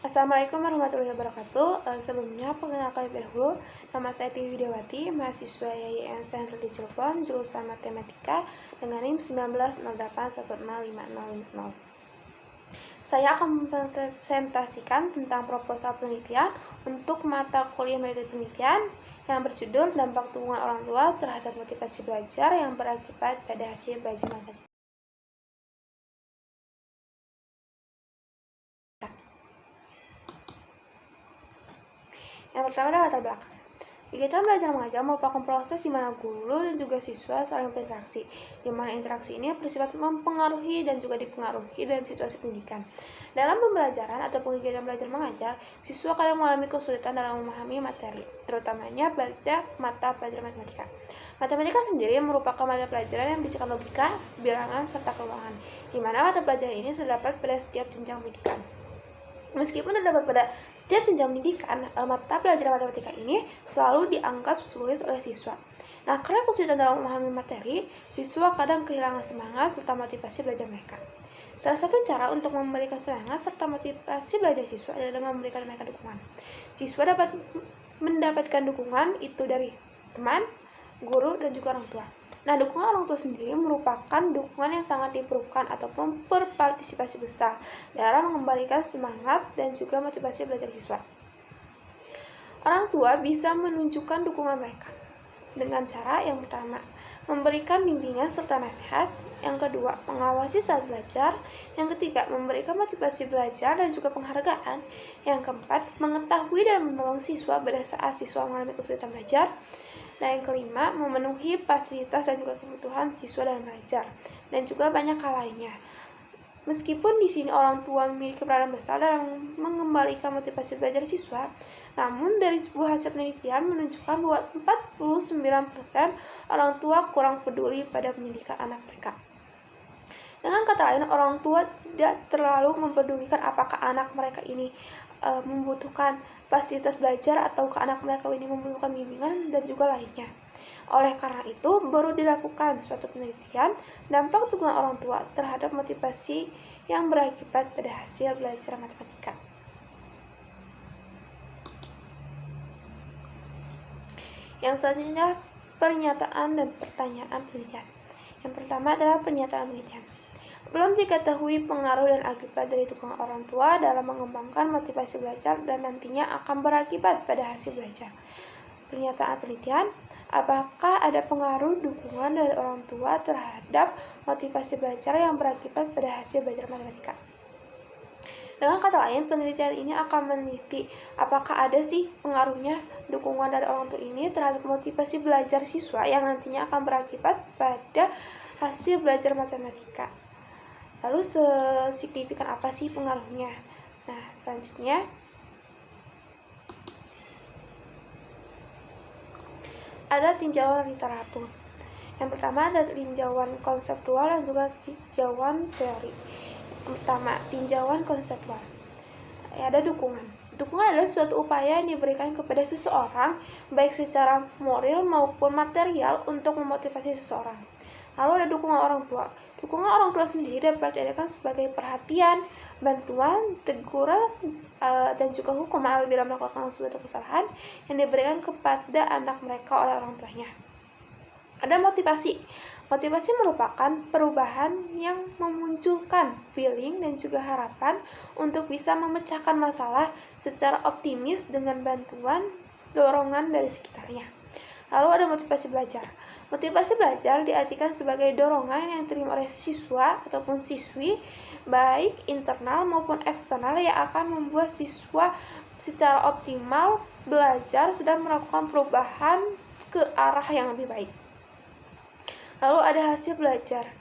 Assalamualaikum warahmatullahi wabarakatuh. Sebelumnya perkenalkan terlebih dahulu, nama saya Tiwi Widiawati, mahasiswa YIN Sentra di Cirebon, jurusan Matematika dengan NIM 1908105050. Saya akan mempresentasikan tentang proposal penelitian untuk mata kuliah metode penelitian yang berjudul Dampak Dukungan Orang Tua terhadap Motivasi Belajar yang berakibat pada hasil belajar matematika. Yang pertama adalah latar belakang. Kegiatan belajar mengajar merupakan proses di mana guru dan juga siswa saling berinteraksi, di mana interaksi ini bersifat mempengaruhi dan juga dipengaruhi dalam situasi pendidikan. Dalam pembelajaran atau kegiatan belajar mengajar, siswa kadang mengalami kesulitan dalam memahami materi, terutamanya pada mata pelajaran matematika. Matematika sendiri merupakan mata pelajaran yang berisikan logika, bilangan, serta keuangan, di mana mata pelajaran ini terdapat pada setiap jenjang pendidikan. Meskipun terdapat pada setiap jenjang pendidikan, mata pelajaran matematika ini selalu dianggap sulit oleh siswa. Nah, karena kesulitan dalam memahami materi, siswa kadang kehilangan semangat serta motivasi belajar mereka. Salah satu cara untuk memberikan semangat serta motivasi belajar siswa adalah dengan memberikan mereka dukungan. Siswa dapat mendapatkan dukungan itu dari teman, guru, dan juga orang tua. Nah, dukungan orang tua sendiri merupakan dukungan yang sangat diperlukan ataupun berpartisipasi besar dalam mengembalikan semangat dan juga motivasi belajar siswa. Orang tua bisa menunjukkan dukungan mereka dengan cara yang pertama, memberikan bimbingan serta nasihat. Yang kedua, mengawasi saat belajar. Yang ketiga, memberikan motivasi belajar dan juga penghargaan. Yang keempat, mengetahui dan menolong siswa pada saat siswa mengalami kesulitan belajar. Dan yang kelima, memenuhi fasilitas dan juga kebutuhan siswa dalam belajar. Dan juga banyak hal lainnya. Meskipun di sini orang tua memiliki peranan besar dalam mengembalikan motivasi belajar siswa, namun dari sebuah hasil penelitian menunjukkan bahwa 49% orang tua kurang peduli pada pendidikan anak mereka. Dengan kata lain, orang tua tidak terlalu mempedulikan apakah anak mereka ini membutuhkan fasilitas belajar ataukah anak mereka ini membutuhkan bimbingan dan juga lainnya. Oleh karena itu, baru dilakukan suatu penelitian dampak dukungan orang tua terhadap motivasi yang berakibat pada hasil belajar matematika. Yang selanjutnya, pernyataan dan pertanyaan penelitian. Yang pertama adalah pernyataan penelitian. Belum diketahui pengaruh dan akibat dari dukungan orang tua dalam mengembangkan motivasi belajar dan nantinya akan berakibat pada hasil belajar. Pernyataan penelitian, apakah ada pengaruh dukungan dari orang tua terhadap motivasi belajar yang berakibat pada hasil belajar matematika? Dengan kata lain, penelitian ini akan meneliti apakah ada sih pengaruhnya dukungan dari orang tua ini terhadap motivasi belajar siswa yang nantinya akan berakibat pada hasil belajar matematika. Lalu sesignifikan apa sih pengaruhnya? Nah, selanjutnya ada tinjauan literatur. Yang pertama ada tinjauan konseptual dan juga tinjauan teori. Yang pertama, tinjauan konseptual. Ada dukungan. Dukungan adalah suatu upaya yang diberikan kepada seseorang baik secara moral maupun material untuk memotivasi seseorang. Lalu ada dukungan orang tua. Dukungan orang tua sendiri dapat diartikan sebagai perhatian, bantuan, teguran, dan juga hukuman apabila melakukan suatu kesalahan yang diberikan kepada anak mereka oleh orang tuanya. Ada motivasi. Motivasi merupakan perubahan yang memunculkan feeling dan juga harapan untuk bisa memecahkan masalah secara optimis dengan bantuan dorongan dari sekitarnya. Lalu ada motivasi belajar. Motivasi belajar diartikan sebagai dorongan yang diterima oleh siswa ataupun siswi, baik internal maupun eksternal, yang akan membuat siswa secara optimal belajar sedang melakukan perubahan ke arah yang lebih baik. Lalu ada hasil belajar.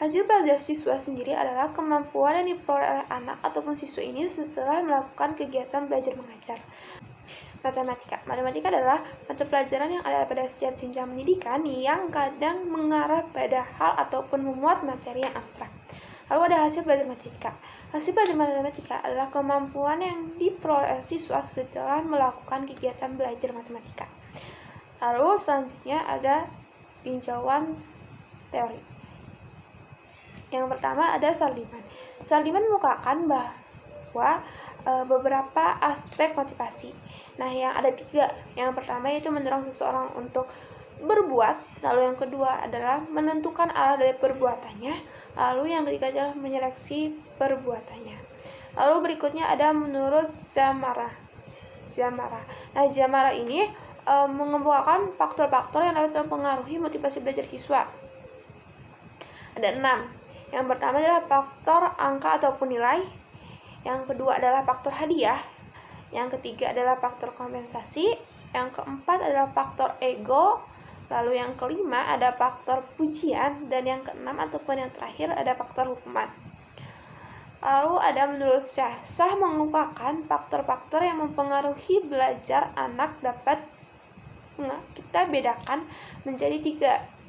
Hasil belajar siswa sendiri adalah kemampuan yang diperoleh oleh anak ataupun siswa ini setelah melakukan kegiatan belajar mengajar. Matematika. Matematika adalah mata pelajaran yang ada pada setiap jenjang pendidikan yang kadang mengarah pada hal ataupun memuat materi yang abstrak. Lalu ada hasil belajar matematika. Hasil belajar matematika adalah kemampuan yang diperoleh siswa setelah melakukan kegiatan belajar matematika. Lalu selanjutnya ada tinjauan teori. Yang pertama ada Sardiman. Sardiman mengukakan bahwa beberapa aspek motivasi. Nah, yang ada 3. Yang pertama yaitu mendorong seseorang untuk berbuat, lalu yang kedua adalah menentukan arah dari perbuatannya, lalu yang ketiga adalah menyeleksi perbuatannya. Lalu berikutnya ada menurut Zamara. Nah, Zamara ini mengemukakan faktor-faktor yang dapat mempengaruhi motivasi belajar siswa. Ada 6. Yang pertama adalah faktor angka ataupun nilai. Yang kedua adalah faktor hadiah. Yang ketiga adalah faktor kompensasi. Yang keempat adalah faktor ego. Lalu yang kelima ada faktor pujian. Dan yang keenam ataupun yang terakhir ada faktor hukuman. Lalu ada menurut Syah mengungkapkan faktor-faktor yang mempengaruhi belajar anak dapat kita bedakan menjadi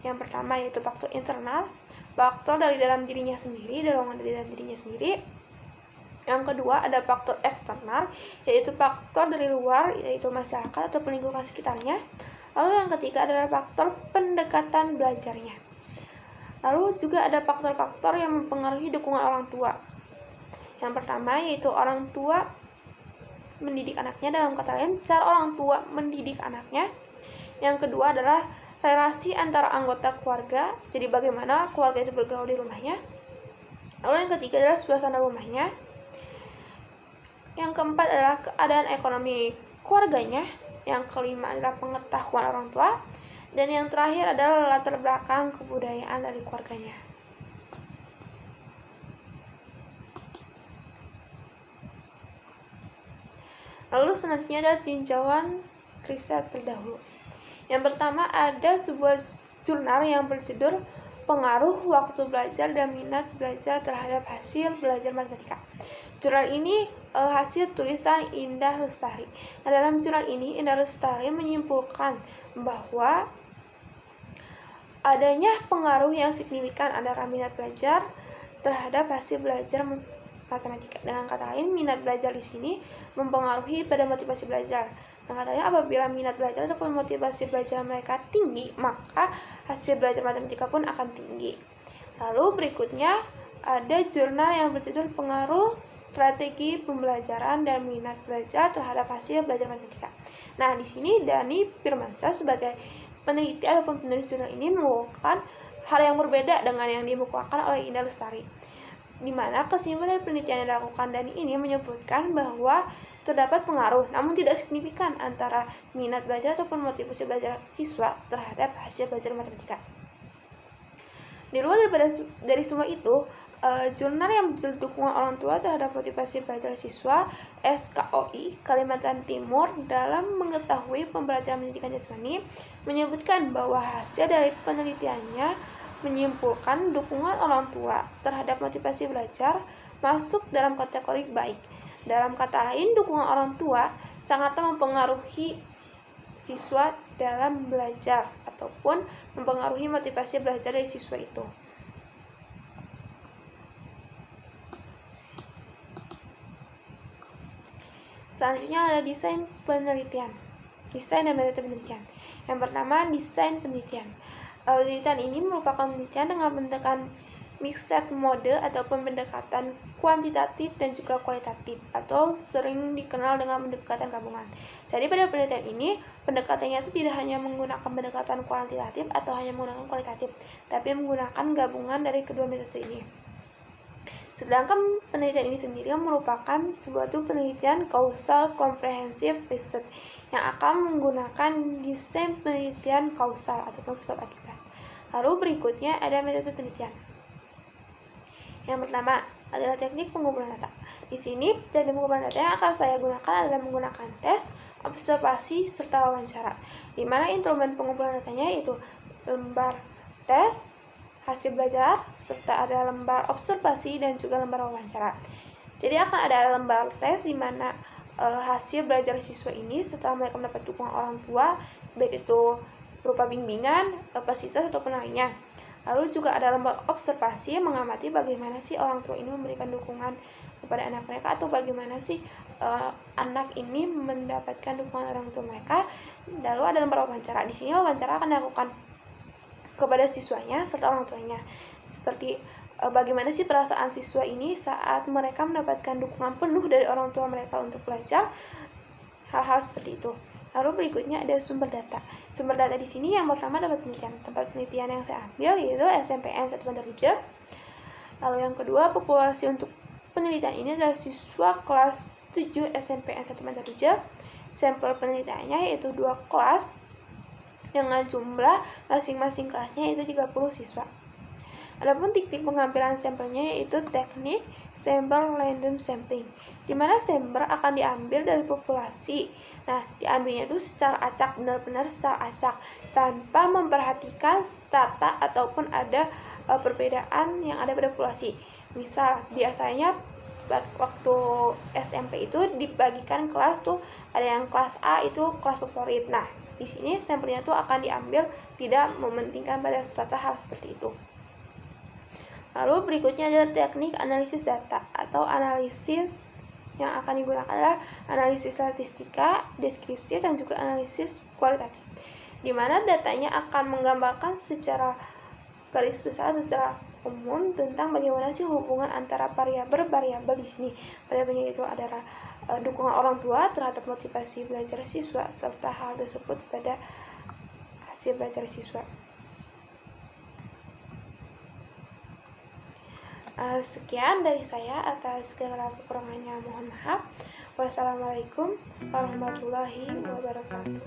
3. Yang pertama yaitu faktor internal, faktor dari dalam dirinya sendiri, dorongan dari dalam dirinya sendiri. Yang kedua ada faktor eksternal, yaitu faktor dari luar, yaitu masyarakat atau lingkungan sekitarnya. Lalu yang ketiga adalah faktor pendekatan belajarnya. Lalu juga ada faktor-faktor yang mempengaruhi dukungan orang tua. Yang pertama yaitu orang tua mendidik anaknya, dalam kata lain cara orang tua mendidik anaknya. Yang kedua adalah relasi antara anggota keluarga, jadi bagaimana keluarga itu bergaul di rumahnya. Lalu yang ketiga adalah suasana rumahnya. Yang keempat adalah keadaan ekonomi keluarganya. Yang kelima adalah pengetahuan orang tua. Dan yang terakhir adalah latar belakang kebudayaan dari keluarganya. Lalu selanjutnya ada tinjauan riset terdahulu. Yang pertama ada sebuah jurnal yang berjudul Pengaruh Waktu Belajar dan Minat Belajar Terhadap Hasil Belajar Matematika. Jurnal ini hasil tulisan Indah Lestari. Nah, dalam jurnal ini Indah Lestari menyimpulkan bahwa adanya pengaruh yang signifikan antara minat belajar terhadap hasil belajar matematika. Dengan kata lain, minat belajar di sini mempengaruhi pada motivasi belajar. Dengan kata lain, apabila minat belajar ataupun motivasi belajar mereka tinggi, maka hasil belajar matematika pun akan tinggi. Lalu berikutnya ada jurnal yang berjudul Pengaruh Strategi Pembelajaran dan Minat Belajar Terhadap Hasil Belajar Matematika. Nah, di sini Dani Firmansyah sebagai peneliti ataupun penulis jurnal ini mengukuhkan hal yang berbeda dengan yang dimukakan oleh Indah Lestari, di mana kesimpulan penelitian yang dilakukan Dani ini menyebutkan bahwa terdapat pengaruh namun tidak signifikan antara minat belajar ataupun motivasi belajar siswa terhadap hasil belajar matematika. Di luar dari semua itu, jurnal yang berjudul Dukungan Orang Tua Terhadap Motivasi Belajar Siswa SKOI Kalimantan Timur dalam Mengetahui Pembelajaran Pendidikan Jasmani menyebutkan bahwa hasil dari penelitiannya menyimpulkan dukungan orang tua terhadap motivasi belajar masuk dalam kategori baik. Dalam kata lain, dukungan orang tua sangatlah mempengaruhi siswa dalam belajar ataupun mempengaruhi motivasi belajar dari siswa itu. Selanjutnya ada desain penelitian. Desain dan metode penelitian. Yang pertama, desain penelitian. Penelitian ini merupakan penelitian dengan pendekatan mixed mode ataupun pendekatan kuantitatif dan juga kualitatif, atau sering dikenal dengan pendekatan gabungan. Jadi pada penelitian ini, pendekatannya itu tidak hanya menggunakan pendekatan kuantitatif atau hanya menggunakan kualitatif, tapi menggunakan gabungan dari kedua metode ini. Sedangkan penelitian ini sendiri merupakan suatu penelitian kausal komprehensif riset yang akan menggunakan desain penelitian kausal ataupun sebab akibat. Lalu berikutnya ada metode penelitian. Yang pertama adalah teknik pengumpulan data. Di sini teknik pengumpulan data yang akan saya gunakan adalah menggunakan tes, observasi, serta wawancara. Di mana instrumen pengumpulan datanya yaitu lembar tes, hasil belajar, serta ada lembar observasi dan juga lembar wawancara. Jadi akan ada lembar tes di mana hasil belajar siswa ini setelah mereka mendapat dukungan orang tua, baik itu berupa bimbingan, kapasitas ataupun lainnya. Lalu juga ada lembar observasi yang mengamati bagaimana sih orang tua ini memberikan dukungan kepada anak mereka, atau bagaimana sih anak ini mendapatkan dukungan orang tua mereka. Lalu ada lembar wawancara. Di sini wawancara akan dilakukan kepada siswanya serta orang tuanya, seperti bagaimana sih perasaan siswa ini saat mereka mendapatkan dukungan penuh dari orang tua mereka untuk belajar, hal-hal seperti itu. Lalu berikutnya ada sumber data. Sumber data di sini yang pertama dapat penelitian. Tempat penelitian yang saya ambil yaitu SMPN 1 Banda Ruja. Lalu yang kedua, populasi untuk penelitian ini adalah siswa kelas 7 SMPN 1 Banda Ruja. Sampel penelitiannya yaitu 2 kelas dengan jumlah masing-masing kelasnya yaitu 30 siswa. Adapun teknik pengambilan sampelnya yaitu teknik sampel random sampling, di mana sampel akan diambil dari populasi. Nah, diambilnya itu secara acak, benar-benar secara acak, tanpa memperhatikan strata ataupun ada perbedaan yang ada pada populasi. Misal, biasanya waktu SMP itu dibagikan kelas tuh, ada yang kelas A itu kelas favorit. Nah, di sini sampelnya tuh akan diambil tidak mementingkan pada strata hal seperti itu. Lalu berikutnya adalah teknik analisis data atau analisis yang akan digunakan adalah analisis statistika, deskripsi, dan juga analisis kualitatif, di mana datanya akan menggambarkan secara garis besar atau secara umum tentang bagaimana sih hubungan antara variabel di sini. Variabelnya itu adalah dukungan orang tua terhadap motivasi belajar siswa serta hal tersebut pada hasil belajar siswa. Sekian dari saya, atas segala kekurangannya mohon maaf. Wassalamualaikum warahmatullahi wabarakatuh.